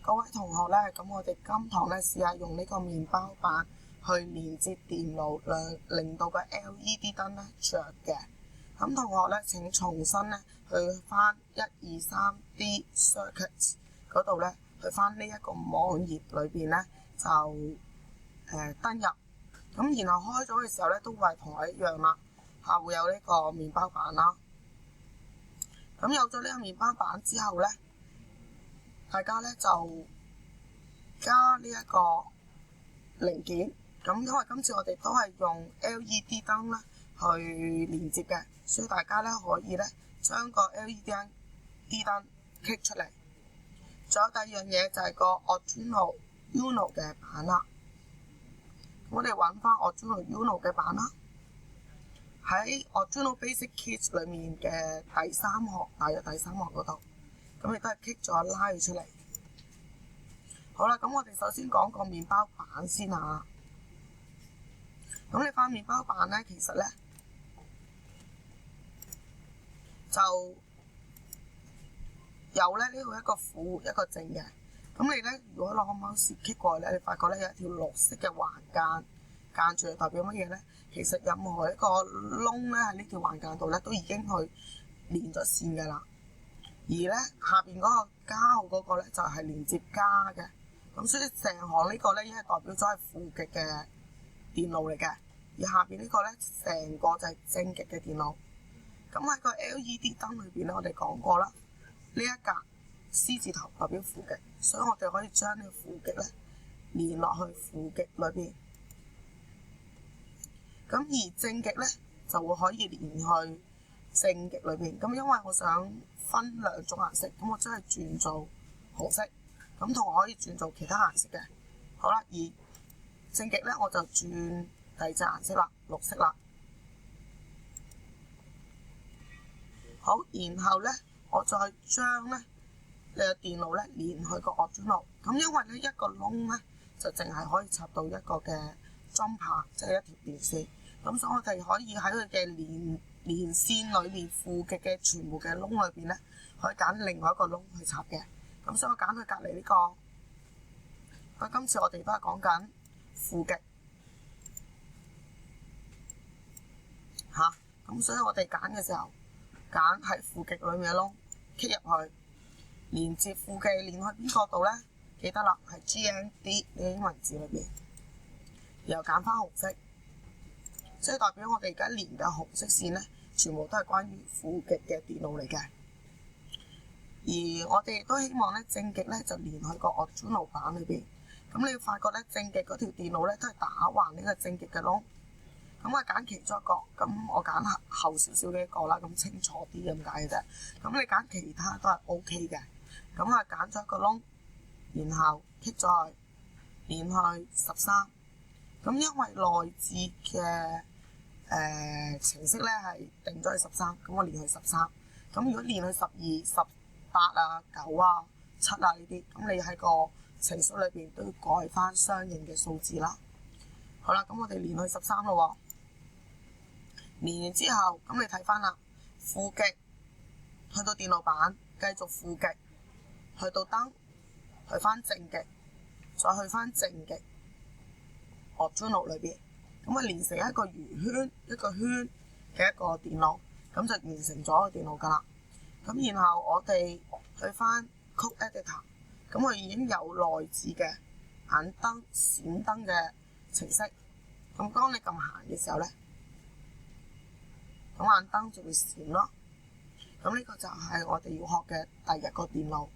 各位同學咧，咁我哋今堂咧試下用呢個麵包板去連接電腦，令到個 LED 燈咧着嘅。咁同學咧請重新咧去翻123D Circuits 嗰度咧，去翻呢一個網頁裏邊咧就登入。咁然後開咗嘅時候咧都會係同我一樣啦，會有呢個麵包板啦。咁有咗呢個麵包板之後咧，大家咧就加呢一個零件。咁因為今次我哋都係用 LED 燈咧去連接嘅，所以大家咧可以咧將個 LED 燈剔出嚟。仲有第二樣嘢就係個 Arduino Uno 嘅板啦。我哋揾翻 Arduino Uno 嘅板啦，喺 Arduino Basic Kit 裏面嘅第三行，大約第三行嗰度，咁亦都係剔咗拉佢出嚟。好啦，咁我哋首先講個麵包板先嚇。咁你塊麵包板咧，其實咧就有咧呢度一個負一個正嘅。咁你咧如果攞個 mouse click 過去咧，你發覺咧有一條綠色嘅橫間住，代表乜嘢咧？其實任何一個窿咧喺呢條橫間度咧，都已經去連咗線㗎啦。而咧下邊嗰個加號嗰個咧就係連接加嘅。咁所以成行呢個咧已經係代表咗係負極嘅電路嚟嘅，而下邊呢個咧成個就係正極嘅電路。咁喺個 LED 燈裏邊咧，我哋講過啦，呢一格 C 字頭代表負極，所以我哋可以將呢個負極咧連落去負極裏邊。咁而正極咧就會可以連去正極裏邊。咁因為我想分兩種顏色，咁我將佢轉做紅色。咁同我可以轉做其他顏色嘅。好啦，而正極咧我就轉第二隻顏色啦，綠色啦。好，然後咧我再將咧你嘅電路咧連去個 Arduino。咁因為呢一個窿咧就淨係可以插到一個嘅jumper，即係一條電線。咁所以我哋可以喺佢嘅連線裏面負極嘅全部嘅窿裏邊咧，可以揀另外一個窿去插嘅。咁所以我揀佢隔離呢個。今次我哋都係講緊負極嚇。咁所以我哋揀嘅時候，揀喺負極裏面嘅窿，kick 入去，連接負極連去邊個度咧？記得啦，係 GND 呢個英文字裏邊，然後揀翻紅色，即係代表我哋而家連嘅紅色線咧，全部都係關於負極嘅電路嚟嘅。而我哋亦都希望咧正極咧就連去個 Arduino 板裏邊。咁你要發覺咧正極嗰條電路咧都係打橫呢個正極嘅窿。咁我揀其中一個，咁我揀後少少嘅一個啦，咁清楚啲咁解嘅啫。咁你揀其他都係 OK 嘅。咁我揀咗一個窿，然後 click 咗去連去13。咁因為內置嘅程式咧係定咗去13，咁我連去13。咁如果連去12、18啊、9啊、7啊呢啲，咁你喺個程式裏邊都要改翻相應嘅數字啦。好啦，咁我哋連去13咯。連完之後，咁你睇翻啦，負極去到電路板，繼續負極去到燈，去翻正極，再去翻正極 Arduino 裏邊，咁啊連成一個圓圈一個圈嘅一個電路，咁就完成咗個電路㗎啦。咁然後我哋去翻 Code Editor， 咁佢已經有內置嘅眼燈、閃燈嘅程式。咁當你撳閒嘅時候咧，咁眼燈就會閃咯。咁呢個就係我哋要學嘅第一個電路。